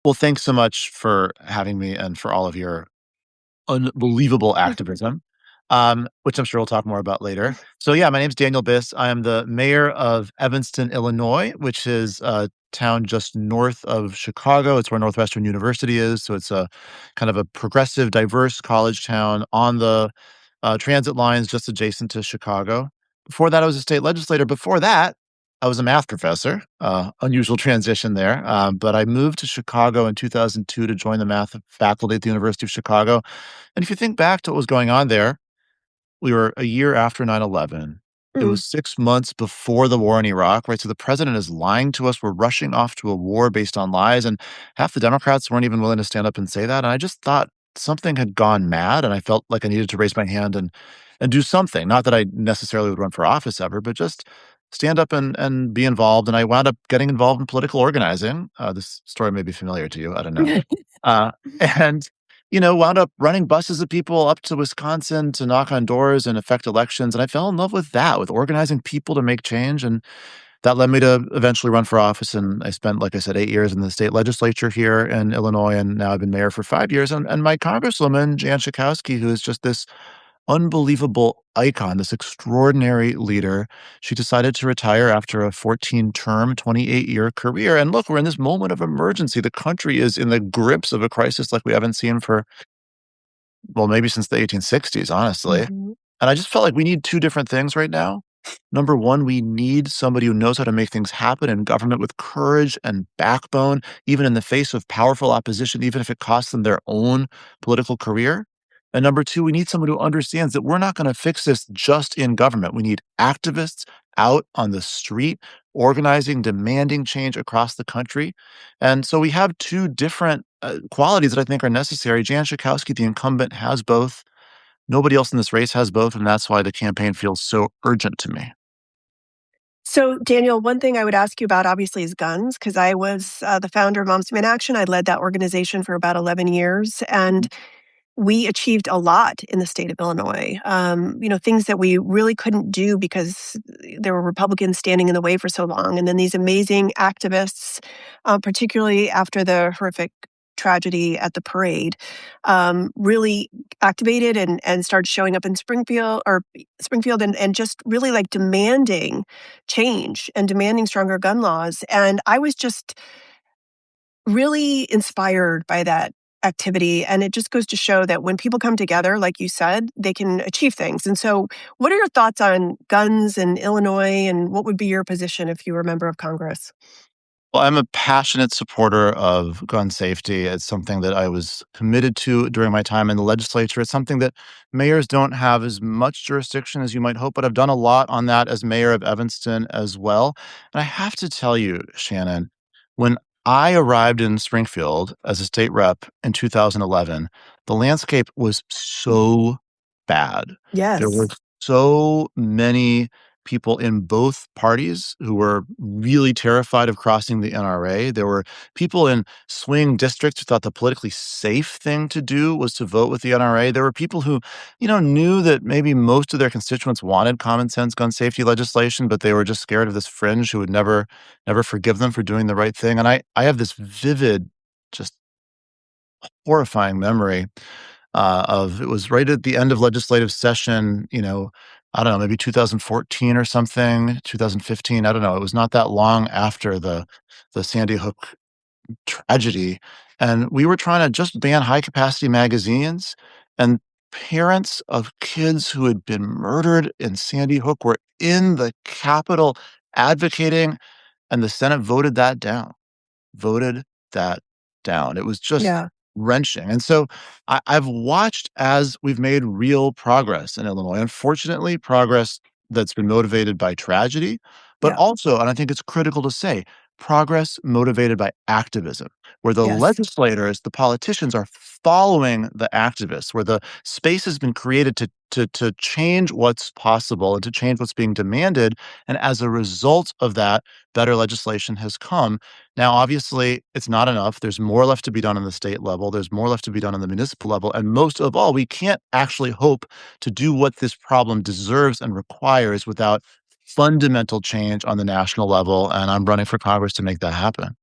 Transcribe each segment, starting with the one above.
Well, thanks so much for having me and for all of your unbelievable activism, which I'm sure we'll talk more about later. So, yeah, my name's Daniel Biss. I am the mayor of Evanston, Illinois, which is a town just north of Chicago. It's where Northwestern University is. So, it's a kind of a progressive, diverse college town on the transit lines just adjacent to Chicago. Before that, I was a state legislator. Before that, I was a math professor. Unusual transition there. But I moved to Chicago in 2002 to join the math faculty at the University of Chicago. And if you think back to what was going on there, we were a year after 9/11. It Mm. was 6 months before the war in Iraq, right? So the president is lying to us. We're rushing off to a war based on lies, and half the Democrats weren't even willing to stand up and say that, and I just thought something had gone mad, and I felt like I needed to raise my hand and do something. Not that I necessarily would run for office ever, but just stand up and be involved, and I wound up getting involved in political organizing. This story may be familiar to you, I don't know. Uh, and wound up running buses of people up to Wisconsin to knock on doors and affect elections, and I fell in love with that, with organizing people to make change, and that led me to eventually run for office, and I spent, like I said, 8 years in the state legislature here in Illinois, and now I've been mayor for 5 years, and my congresswoman, Jan Schakowsky, who is just this unbelievable icon, this extraordinary leader, she decided to retire after a 14-term, 28-year career, and look, we're in this moment of emergency. The country is in the grips of a crisis like we haven't seen for well, maybe since the 1860s, honestly. Mhm. And I just felt like we need 2 different things right now. Number 1, we need somebody who knows how to make things happen in government with courage and backbone, even in the face of powerful opposition, even if it costs them their own political career. And number 2, we need someone who understands that we're not gonna fix this just in government. We need activists out on the street, organizing, demanding change across the country. And so we have 2 different, qualities that I think are necessary. Jan Schakowsky, the incumbent, has both. Nobody else in this race has both, and that's why the campaign feels so urgent to me. So, Daniel, one thing I would ask you about obviously is guns, because I was the founder of Moms Demand Action. I led that organization for about 11 years, and we achieved a lot in the state of Illinois. Things that we really couldn't do because there were Republicans standing in the way for so long. And then these amazing activists, particularly after the horrific tragedy at the parade, really activated and started showing up in Springfield and just really like demanding change and demanding stronger gun laws. And I was just really inspired by that activity, and it just goes to show that when people come together, like you said, they can achieve things. And so, what are your thoughts on guns in Illinois, and what would be your position if you were a member of Congress? Well, I'm a passionate supporter of gun safety. It's something that I was committed to during my time in the legislature. It's something that mayors don't have as much jurisdiction as you might hope, but I've done a lot on that as mayor of Evanston as well. And I have to tell you, Shannon, when I arrived in Springfield as a state rep in 2011, the landscape was so bad. There were Yes. so many people in both parties who were really terrified of crossing the NRA. There were people in swing districts who thought the politically safe thing to do was to vote with the NRA. There were people who, knew that maybe most of their constituents wanted common sense gun safety legislation, but they were just scared of this fringe who would never forgive them for doing the right thing. And I have this vivid, just horrifying memory of it was right at the end of legislative session, I don't know, maybe 2014 or something, 2015. I don't know. It was not that long after the Sandy Hook tragedy. And we were trying to just ban high capacity magazines. And parents of kids who had been murdered in Sandy Hook were in the Capitol advocating, and the Senate voted that down. It was just Yeah. wrenching. And so I've watched as we've made real progress in Illinois. Unfortunately, progress that's been motivated by tragedy, but Yeah. also, and I think it's critical to say, progress motivated by activism, where the Yes. legislators, the politicians are following the activists, where the space has been created to change what's possible and to change what's being demanded. And as a result of that, better legislation has come. Now, obviously, it's not enough. There's more left to be done on the state level. There's more left to be done on the municipal level. And most of all, we can't actually hope to do what this problem deserves and requires without fundamental change on the national level. And I'm running for Congress to make that happen.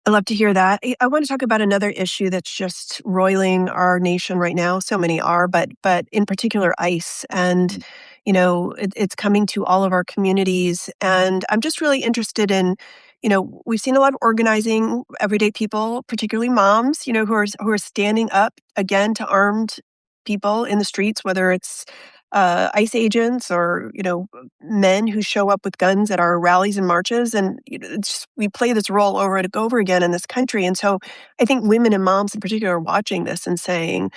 I love to hear that. I want to talk about another issue that's just roiling our nation right now. So many are, but in particular, ICE, and it's coming to all of our communities. And I'm just really interested in, we've seen a lot of organizing, everyday people, particularly moms, who are standing up again to armed people in the streets, whether it's ICE agents or men who show up with guns at our rallies and marches, and we play this role over and over again in this country. And so I think women and moms in particular are watching this and saying,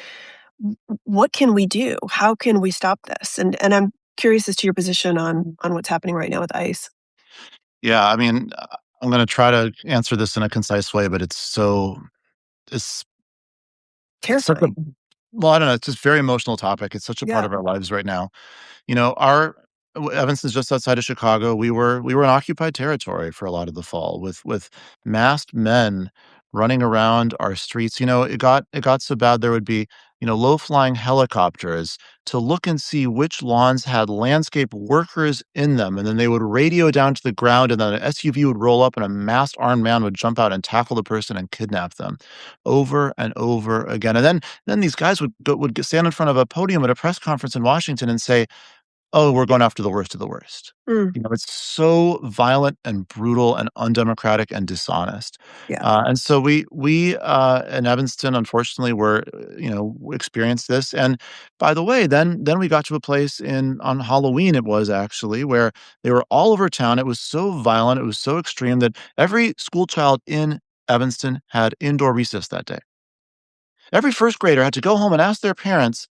what can we do? How can we stop this? And I'm curious as to your position on what's happening right now with ICE. Yeah, I mean, I'm gonna try to answer this in a concise way, but it's it's such a Terrifying. well, I don't know, it's just very emotional topic. It's such a part Yeah. of our lives right now. Our Evanston's just outside of Chicago. We were in occupied territory for a lot of the fall with masked men running around our streets. It got so bad there would be, low flying helicopters to look and see which lawns had landscape workers in them, and then they would radio down to the ground, and then an SUV would roll up, and a masked armed man would jump out and tackle the person and kidnap them, over and over again. And then these guys stand in front of a podium at a press conference in Washington and say, "Oh, we're going after the worst of the worst." Mm, It's so violent and brutal and undemocratic and dishonest. yeah. And so we in Evanston, unfortunately, experienced this. And by the way, then we got to a place on Halloween, it was actually, where they were all over town. It was so violent, it was so extreme that every school child in Evanston had indoor recess that day. Every first grader had to go home and ask their parents,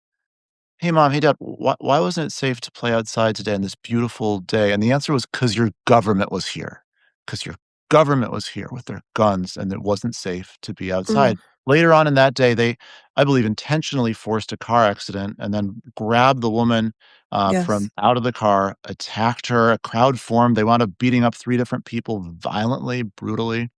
"Hey, mom, hey, dad, why wasn't it safe to play outside today on this beautiful day?" And the answer was, "'Cause your government was here. 'Cause your government was here with their guns, and it wasn't safe to be Mm, outside." Later on in that day, they, I believe, intentionally forced a car accident and then grabbed the woman, yes. from out of the car, attacked her. A crowd formed. They wound up beating up 3 different people violently, brutally,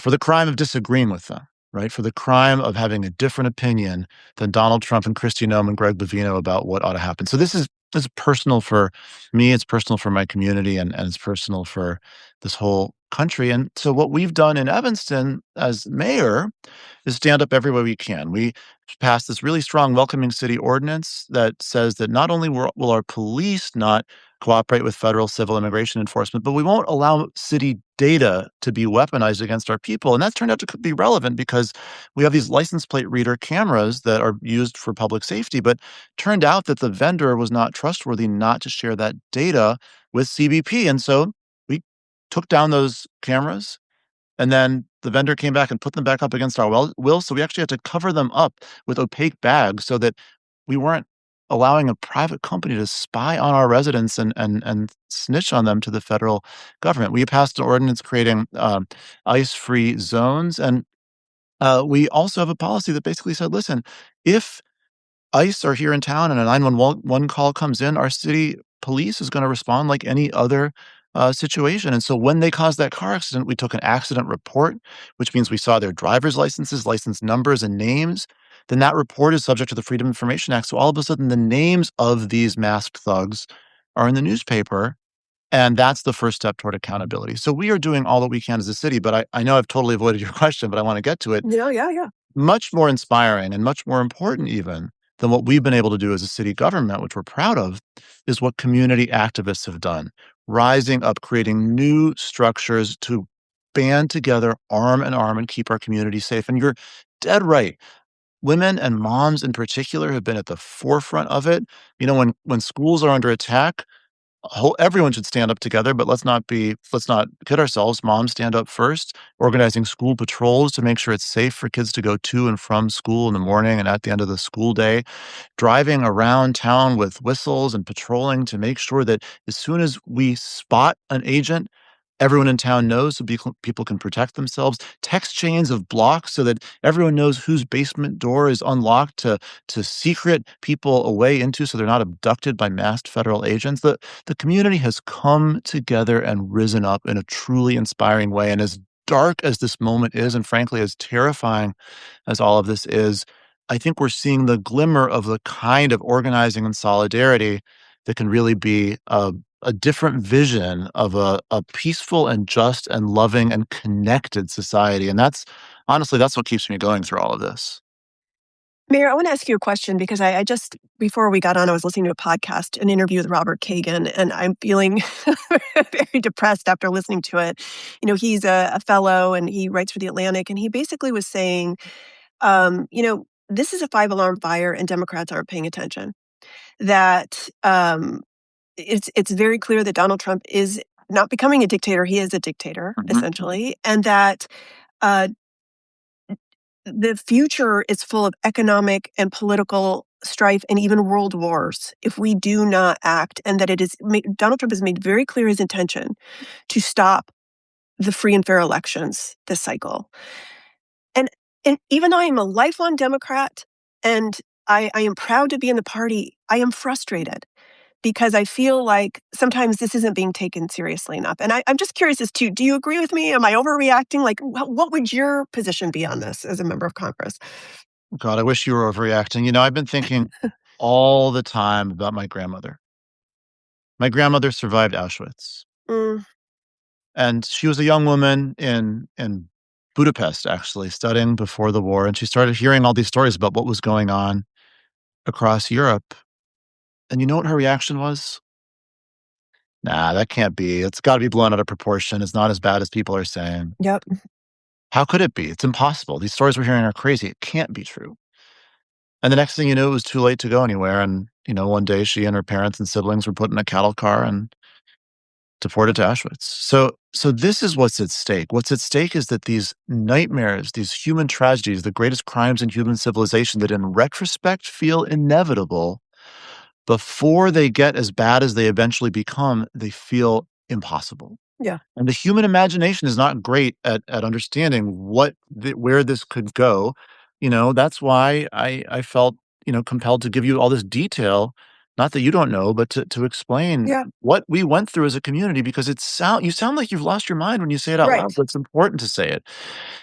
for the crime of disagreeing with them, right? For the crime of having a different opinion than Donald Trump and Kristi Noem and Greg Bovino about what ought to happen. So this is personal for me. It's personal for my community, and it's personal for this whole country. And so what we've done in Evanston as mayor is stand up every way we can. We passed this really strong welcoming city ordinance that says that not only will our police not cooperate with federal civil immigration enforcement, but we won't allow city data to be weaponized against our people. And that's turned out to be relevant because we have these license plate reader cameras that are used for public safety, but turned out that the vendor was not trustworthy not to share that data with CBP. And so we took down those cameras, and then the vendor came back and put them back up against our will, so we actually had to cover them up with opaque bags so that we weren't allowing a private company to spy on our residents and snitch on them to the federal government. We passed an ordinance creating, ICE-free zones, and, we also have a policy that basically said, "Listen, if ICE are here in town and a 911 call comes in, our city police is gonna respond like any other, situation." And so when they caused that car accident, we took an accident report, which means we saw their driver's licenses, license numbers, and names. Then that report is subject to the Freedom of Information Act, so all of a sudden, the names of these masked thugs are in the newspaper, and that's the first step toward accountability. So we are doing all that we can as a city, but I know I've totally avoided your question, but I wanna get to it. Yeah, yeah, yeah. Much more inspiring and much more important even than what we've been able to do as a city government, which we're proud of, is what community activists have done, rising up, creating new structures to band together arm in arm and keep our community safe. And you're dead right. Women and moms in particular have been at the forefront of it. When schools are under attack, everyone should stand up together, but let's not kid ourselves. Moms stand up first, organizing school patrols to make sure it's safe for kids to go to and from school in the morning and at the end of the school day, driving around town with whistles and patrolling to make sure that as soon as we spot an agent, everyone in town knows so people can protect themselves. Text chains of blocks so that everyone knows whose basement door is unlocked to secret people away into so they're not abducted by masked federal agents. The community has come together and risen up in a truly inspiring way. And as dark as this moment is, and frankly, as terrifying as all of this is, I think we're seeing the glimmer of the kind of organizing and solidarity that can really be a different vision of a peaceful and just and loving and connected society, and that's honestly, that's what keeps me going through all of this. Mayor, I want to ask you a question because I just, before we got on, I was listening to a podcast, an interview with Robert Kagan, and I'm feeling very depressed after listening to it. He's a fellow and he writes for The Atlantic, and he basically was saying, this is a five-alarm fire and Democrats aren't paying attention. That it's very clear that Donald Trump is not becoming a dictator. He is a dictator, Mhm. essentially, and that uh, the future is full of economic and political strife and even world wars if we do not act, and that Donald Trump has made very clear his intention to stop the free and fair elections this cycle. And and even though I am a lifelong Democrat and I am proud to be in the party, I am frustrated because I feel like sometimes this isn't being taken seriously enough. And I'm just curious as to, do you agree with me? Am I overreacting? Like, what would your position be on this as a member of Congress? God, I wish you were overreacting. I've been thinking all the time about my grandmother. My grandmother survived Auschwitz, Mm, and she was a young woman in Budapest, actually, studying before the war, and she started hearing all these stories about what was going on across Europe, and you know what her reaction was? "Nah, that can't be. It's gotta be blown out of proportion. It's not as bad as people are saying. yep. How could it be? It's impossible. These stories we're hearing are crazy. It can't be true." And the next thing you knew, it was too late to go anywhere, and, one day she and her parents and siblings were put in a cattle car and deported to Auschwitz. So this is what's at stake. What's at stake is that these nightmares, these human tragedies, the greatest crimes in human civilization that in retrospect feel inevitable, before they get as bad as they eventually become, they feel impossible. Yeah. And the human imagination is not great at understanding where this could go. That's why I felt, compelled to give you all this detail, not that you don't know, but to explain Yeah. what we went through as a community, because you sound like you've lost your mind when you say it out loud, Right. but it's important to say it.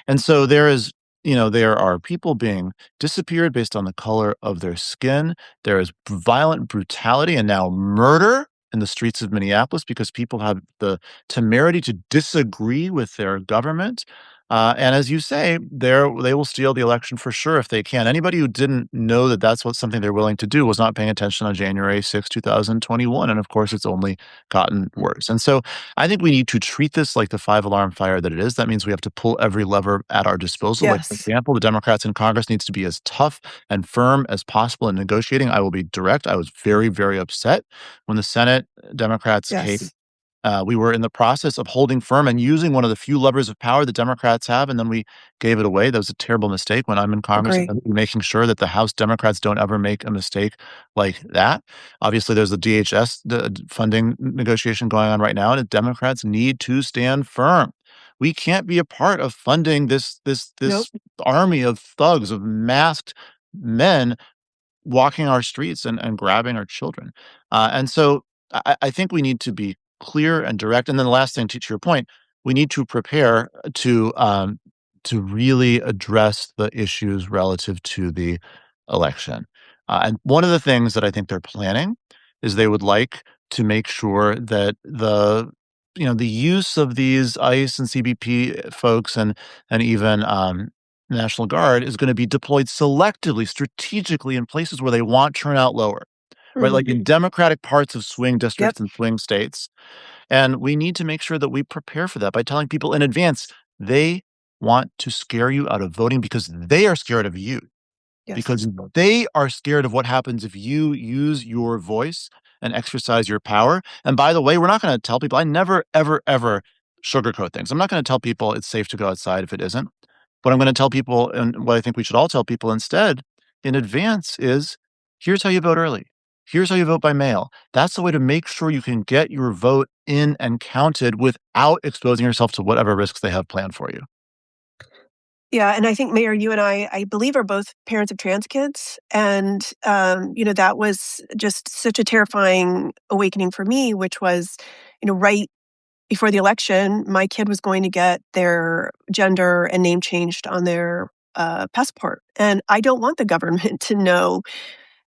And so there are people being disappeared based on the color of their skin. There is violent brutality and now murder in the streets of Minneapolis because people have the temerity to disagree with their government. And as you say, they will steal the election for sure if they can. Anybody who didn't know that that's what something they're willing to do was not paying attention on January 6, 2021. And of course, it's only gotten worse. And so I think we need to treat this like the five-alarm fire that it is. That means we have to pull every lever at our disposal. Like, for Yes. example, the Democrats in Congress needs to be as tough and firm as possible in negotiating. I will be direct. I was very, very upset when the Senate Democrats came. Yes. We were in the process of holding firm and using one of the few levers of power the Democrats have, and then we gave it away. That was a terrible mistake. When I'm in Congress, I'm Agree. gonna be making sure that the House Democrats don't ever make a mistake like that. Obviously, there's the DHS funding negotiation going on right now, and the Democrats need to stand firm. We can't be a part of funding this Nope. army of thugs, of masked men walking our streets and grabbing our children. And so I think we need to be clear and direct. And then the last thing, to your point, we need to prepare to really address the issues relative to the election. And one of the things that I think they're planning is they would like to make sure that the use of these ICE and CBP folks and even National Guard is gonna be deployed selectively, strategically in places where they want turnout lower, right? Mm, Like in Democratic parts of swing yep. districts and swing states. And we need to make sure that we prepare for that by telling people in advance, they want to scare you out of voting because they are scared of you, Yes. because they are scared of what happens if you use your voice and exercise your power. And by the way, we're not gonna tell people, I never, ever, ever sugarcoat things. I'm not gonna tell people it's safe to go outside if it isn't. What I'm gonna tell people, and what I think we should all tell people instead in advance, is here's how you vote early. Here's how you vote by mail. That's the way to make sure you can get your vote in and counted without exposing yourself to whatever risks they have planned for you. Yeah, and I think, Mayor, you and I believe, are both parents of trans kids, and, that was just such a terrifying awakening for me, which was, right before the election, my kid was going to get their gender and name changed on their, passport, and I don't want the government to know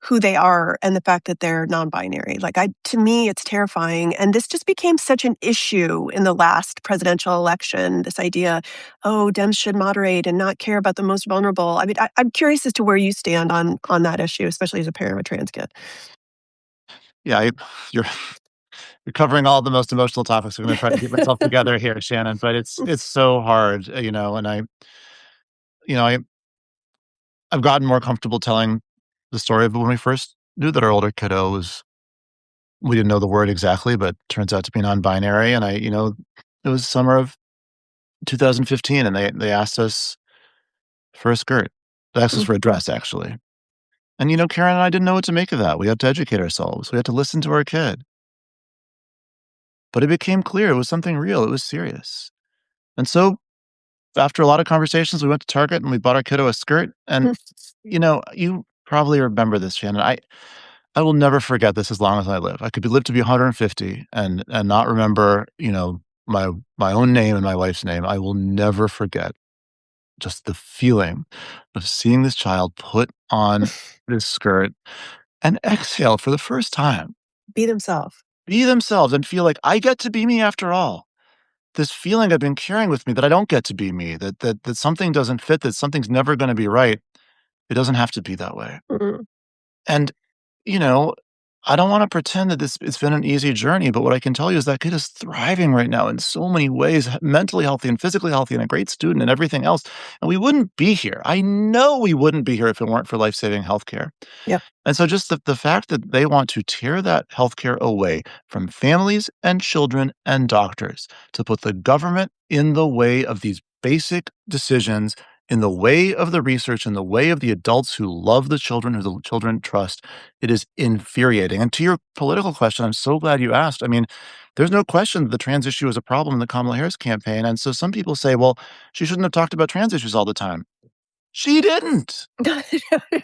who they are and the fact that they're non-binary. Like I to me, it's terrifying. And this just became such an issue in the last presidential election. This idea, oh, Dems should moderate and not care about the most vulnerable. I mean, I'm curious as to where you stand on that issue, especially as a parent of a trans kid. Yeah, you're you're covering all the most emotional topics. I'm gonna try to get myself together here, Shannon, but it's so hard, and you know, I I've gotten more comfortable telling the story of when we first knew that our older kiddo was we didn't know the word exactly, but turns out to be non-binary, and it was summer of 2015, and they asked us for a skirt. They asked us Mm, for a dress, actually. And, Karen and I didn't know what to make of that. We had to educate ourselves. We had to listen to our kid. But it became clear it was something real. It was serious. And so after a lot of conversations, we went to Target and we bought our kiddo a skirt. And, mm, you probably remember this, Shannon. I will never forget this as long as I live. I could live to be 150 and not remember, my own name and my wife's name. I will never forget just the feeling of seeing this child put on this skirt and exhale for the first time, Be themselves. be themselves and feel like I get to be me after all. This feeling I've been carrying with me that I don't get to be me, that something doesn't fit, that something's never going to be right. It doesn't have to be that way. Mm, And, you know, I don't want to pretend that it's been an easy journey, but what I can tell you is that kid is thriving right now in so many ways, mentally healthy and physically healthy and a great student and everything else. And we wouldn't be here. I know we wouldn't be here if it weren't for life-saving healthcare. yep. And so just the fact that they want to tear that healthcare away from families and children and doctors to put the government in the way of these basic decisions, in the way of the research, in the way of the adults who love the children, who the children trust, it is infuriating. And to your political question, I'm so glad you asked. I mean, there's no question that the trans issue is a problem in the Kamala Harris campaign. And so some people say, well, she shouldn't have talked about trans issues all the time. She didn't.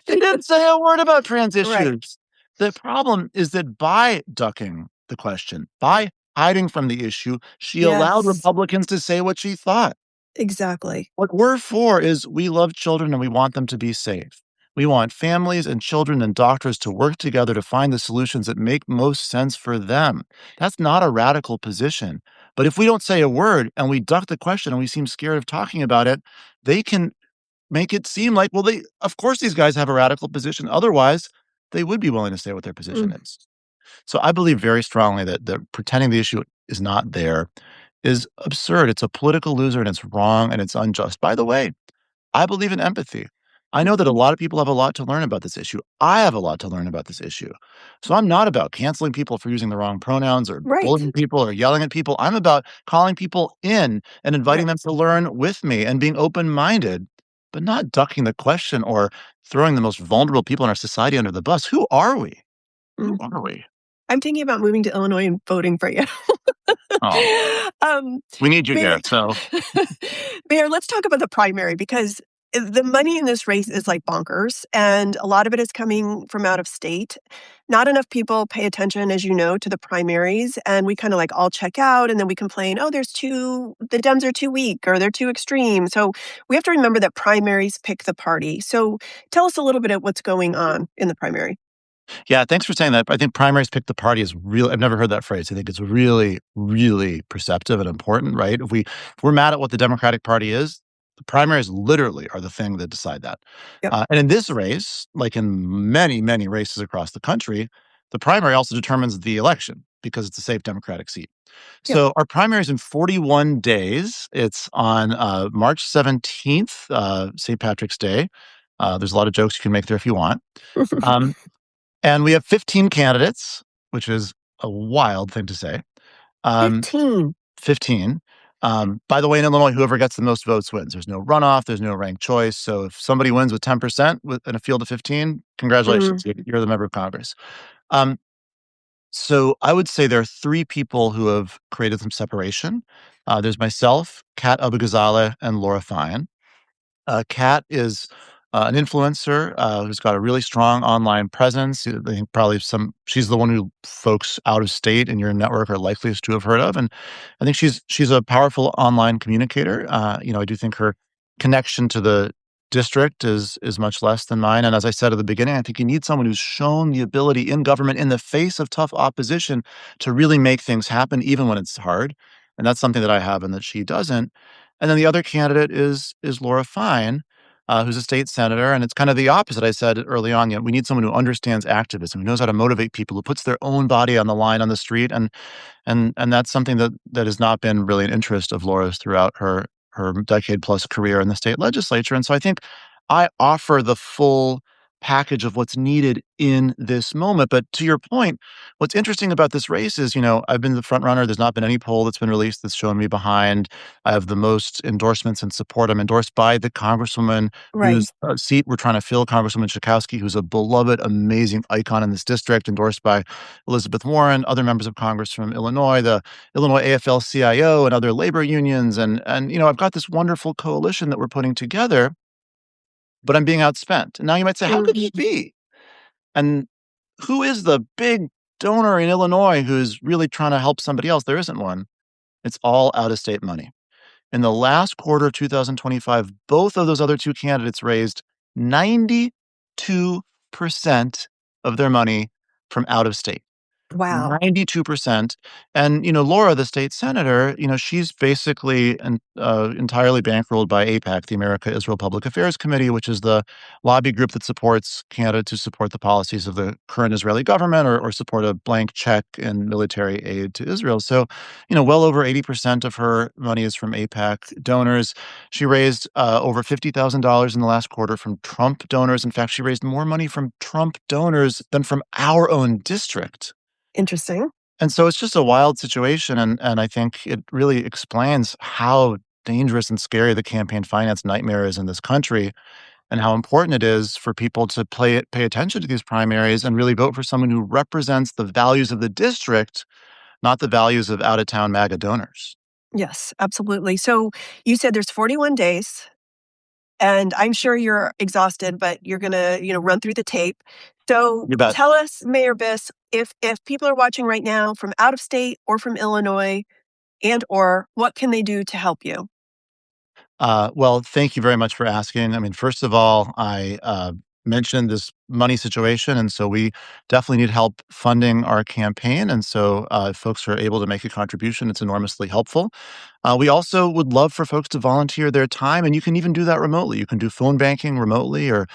She didn't say a word about trans Right. issues. The problem is that by ducking the question, by hiding from the issue, she allowed Yes, Republicans to say what she thought. exactly. What we're for is we love children and we want them to be safe. We want families and children and doctors to work together to find the solutions that make most sense for them. That's not a radical position. But if we don't say a word and we duck the question and we seem scared of talking about it, they can make it seem like, well, of course, these guys have a radical position. Otherwise, they would be willing to say what their position Mm, is. So I believe very strongly that pretending the issue is not there is absurd. It's a political loser and it's wrong and it's unjust. By the way, I believe in empathy. I know that a mhm. lot of people have a lot to learn about this issue. I have a lot to learn about this issue. So I'm not about canceling people for using the wrong pronouns or Right, bullying people or yelling at people. I'm about calling people in and inviting them right. to learn with me and being open minded, but not ducking the question or throwing the most vulnerable people in our society under the bus. Who are we? Who Mm. are we? I'm thinking about moving to Illinois and voting for you. Oh, Um, we need you Mayor here. So, Mayor, let's talk about the primary because the money in this race is like bonkers, and a lot of it is coming from out of state. Not enough people pay attention, as you know, to the primaries, and we kind of like all check out and then we complain, oh, the Dems are too weak or they're too extreme. So we have to remember that primaries pick the party. So tell us a little bit of what's going on in the primary. yeah, thanks for saying that. I think primaries pick the party is real. I've never heard that phrase. I think it's really, really perceptive and important, right? If we're mad at what the Democratic Party is, the primaries literally are the thing that decide that. Yep. And in this race, like in many, many races across the country, the primary also determines the election because it's a safe Democratic seat. Yep. So our primary is in 41 days. It's on March 17th, St. Patrick's Day. There's a lot of jokes you can make there if you want. Um, and we have 15 candidates, which is a wild thing to say. Um, 15. 15. By the way, in Illinois, whoever gets the most votes wins. There's no runoff, there's no ranked choice. So if somebody wins with 10% in a field of 15, congratulations, Mm, you're the member of Congress. Um, so I would say there are three people who have created some separation. There's myself, Kat Abugazaleh, and Laura Fine. Kat is an influencer who's got a really strong online presence. I think probably she's the one who folks out of state in your network are likeliest to have heard of, and I think she's a powerful online communicator. I do think her connection to district is much less than mine, and as I said at the beginning, I think you need someone who's shown the ability in government in the face of tough opposition to really make things happen even when it's hard, and that's something that I have and that she doesn't. And then the other candidate is Laura Fine, who's a state senator, and it's kind of the opposite. I said early on, we need someone who understands activism, who knows how to motivate people, who puts their own body on the line on the street, and that's something that has not been really an interest of Laura's throughout her decade plus career in the state legislature. And so I think I offer the full package of what's needed in this moment. But to your point, what's interesting about this race is, I've been the front runner. There's not been any poll that's been released that's shown me behind. I have the most endorsements and support. I'm endorsed by the congresswoman Right. whose seat we're trying to fill, Congresswoman Schakowsky, who's a beloved, amazing icon in this district, endorsed by Elizabeth Warren, other members of Congress from Illinois, the Illinois AFL-CIO, and other labor unions, and I've got this wonderful coalition that we're putting together, but I'm being outspent. And now you might say, "How could Mhm. this be?" And who is the big donor in Illinois who's really trying to help somebody else? There isn't one. It's all out-of-state money. In the last quarter of 2025, both of those other 2 candidates raised 92% of their money from out of state. Wow. 92%. And, Laura, the state senator, she's basically entirely bankrolled by AIPAC, the America-Israel Public Affairs Committee, which is the lobby group that supports Canada to support the policies of the current Israeli government or support a blank check in military aid to Israel. So, well over 80% of her money is from AIPAC donors. She raised over $50,000 in the last quarter from Trump donors. In fact, she raised more money from Trump donors than from our own district. Interesting. And so it's just a wild situation, and I think it really explains how dangerous and scary the campaign finance nightmare is in this country, and how important it is for people to pay attention to these primaries and really vote for someone who represents the values of the district, not the values of out-of-town MAGA donors. Yes, absolutely. So you said there's 41 days, and I'm sure you're exhausted, but you're gonna, run through the tape. So You bet. tell us, Mayor Biss, if people are watching right now from out of state or from Illinois and or what can they do to help you? Well, thank you very much for asking. I mean, first of all, I mentioned this money situation, and so we definitely need help funding our campaign. And so, if folks are able to make a contribution, it's enormously helpful. We also would love for folks to volunteer their time, and you can even do that remotely. You can do phone banking remotely or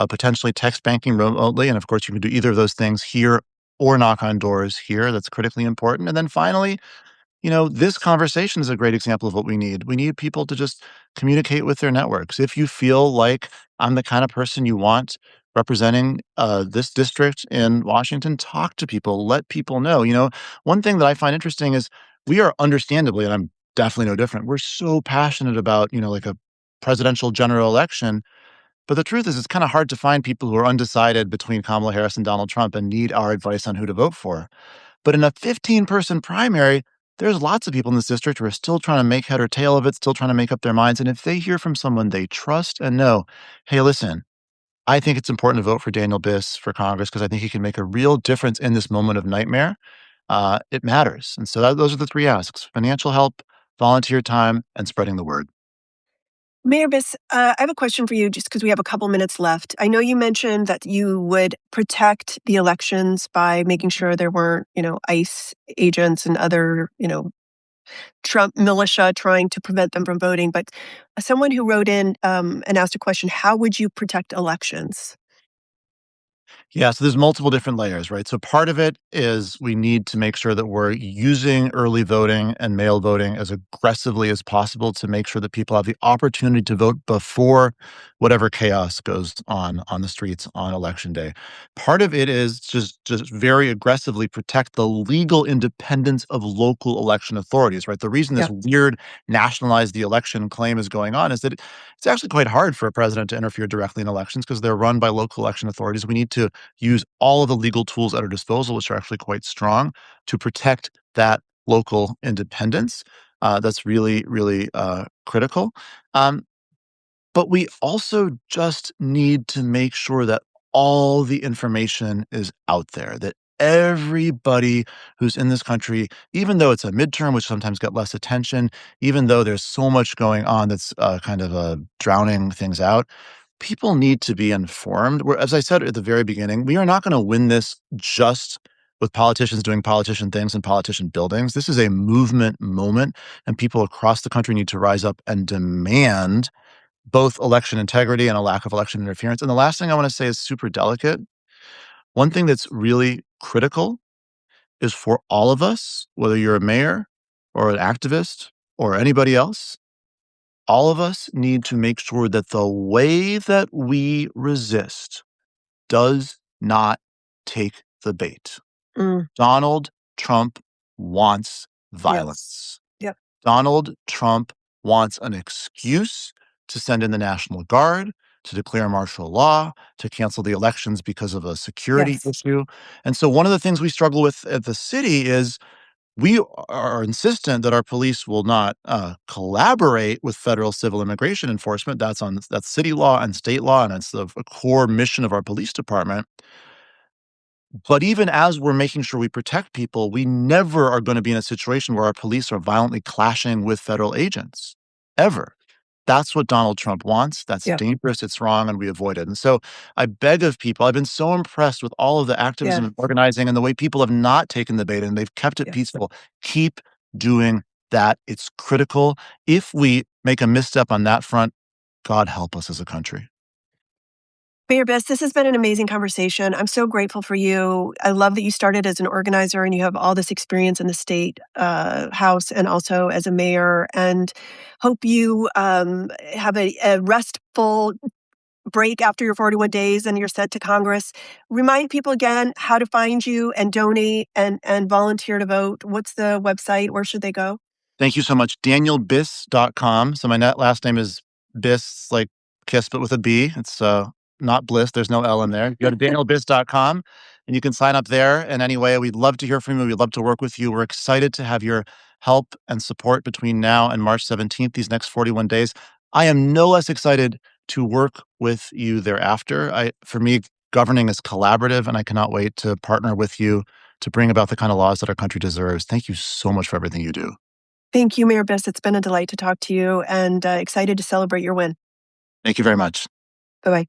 potentially text banking remotely. And of course, you can do either of those things here or knock on doors here. That's critically important. And then finally, this conversation is a great example of what we need. We need people to just communicate with their networks. If you feel like I'm the kind of person you want representing this district in Washington, talk to people, let people know. One thing that I find interesting is we are understandably, and I'm definitely no different, we're so passionate about, like a presidential general election. But the truth is, it's kind of hard to find people who are undecided between Kamala Harris and Donald Trump and need our advice on who to vote for. But in a 15-person primary, there's lots of people in this district who are still trying to make head or tail of it, still trying to make up their minds. And if they hear from someone they trust and know, hey, listen, I think it's important to vote for Daniel Biss for Congress because I think he can make a real difference in this moment of nightmare. It matters. And so those are the 3 asks: financial help, volunteer time, and spreading the word. Mayor Biss, I have a question for you just because we have a couple minutes left. I know you mentioned that you would protect the elections by making sure there weren't, ICE agents and other, Trump militia trying to prevent them from voting. But someone who wrote in and asked a question, how would you protect elections? Yeah, so there's multiple different layers, right? So part of it is we need to make sure that we're using early voting and mail voting as aggressively as possible to make sure that people have the opportunity to vote before whatever chaos goes on the streets on election day. Part of it is just very aggressively protect the legal independence of local election authorities, right? The reason this Yep. weird nationalize the election claim is going on is that it's actually quite hard for a president to interfere directly in elections because they're run by local election authorities. We need to use all of the legal tools at our disposal, which are actually quite strong, to protect that local independence. That's really, really critical. Um, but we also just need to make sure that all the information is out there, that everybody who's in this country, even though it's a midterm, which sometimes get less attention, even though there's so much going on that's kind of drowning things out, People need to be informed. As I said at the very beginning, we are not going to win this just with politicians doing politician things in politician buildings. This is a movement moment, and people across the country need to rise up and demand both election integrity and a lack of election interference. And the last thing I want to say is super delicate. One thing that's really critical is for all of us, whether you're a mayor or an activist or anybody else, all of us need to make sure that the way that we resist does not take the bait. Mm, Donald Trump wants yes. violence. Yep. Donald Trump wants an excuse to send in the National Guard, to declare martial law, to cancel the elections because of a security Yes. issue. And so one of the things we struggle with at the city is we are insistent that our police will not collaborate with federal civil immigration enforcement. That's city law and state law, and it's a core mission of our police department. But even as we're making sure we protect people, we never are going to be in a situation where our police are violently clashing with federal agents, ever. That's what Donald Trump wants. That's Yep. dangerous. It's wrong, and we avoid it. And so I beg of people, I've been so impressed with all of the activism Yes. and organizing and the way people have not taken the bait and they've kept it Yes. peaceful. Keep doing that. It's critical. If we make a misstep on that front, God help us as a country. Mayor Biss, this has been an amazing conversation. I'm so grateful for you. I love that you started as an organizer and you have all this experience in the state house and also as a mayor. And hope you have a restful break after your 41 days and you're sent to Congress. Remind people again how to find you and donate and volunteer to vote. What's the website? Where should they go? Thank you so much. DanielBiss.com. So my last name is Biss, like kiss, but with a B. It's not Bliss. There's no L in there. You go to DanielBiss.com and you can sign up there in any way. We'd love to hear from you. We'd love to work with you. We're excited to have your help and support between now and March 17th, these next 41 days. I am no less excited to work with you thereafter. For me, governing is collaborative, and I cannot wait to partner with you to bring about the kind of laws that our country deserves. Thank you so much for everything you do. Thank you, Mayor Biss. It's been a delight to talk to you and excited to celebrate your win. Thank you very much. Bye bye.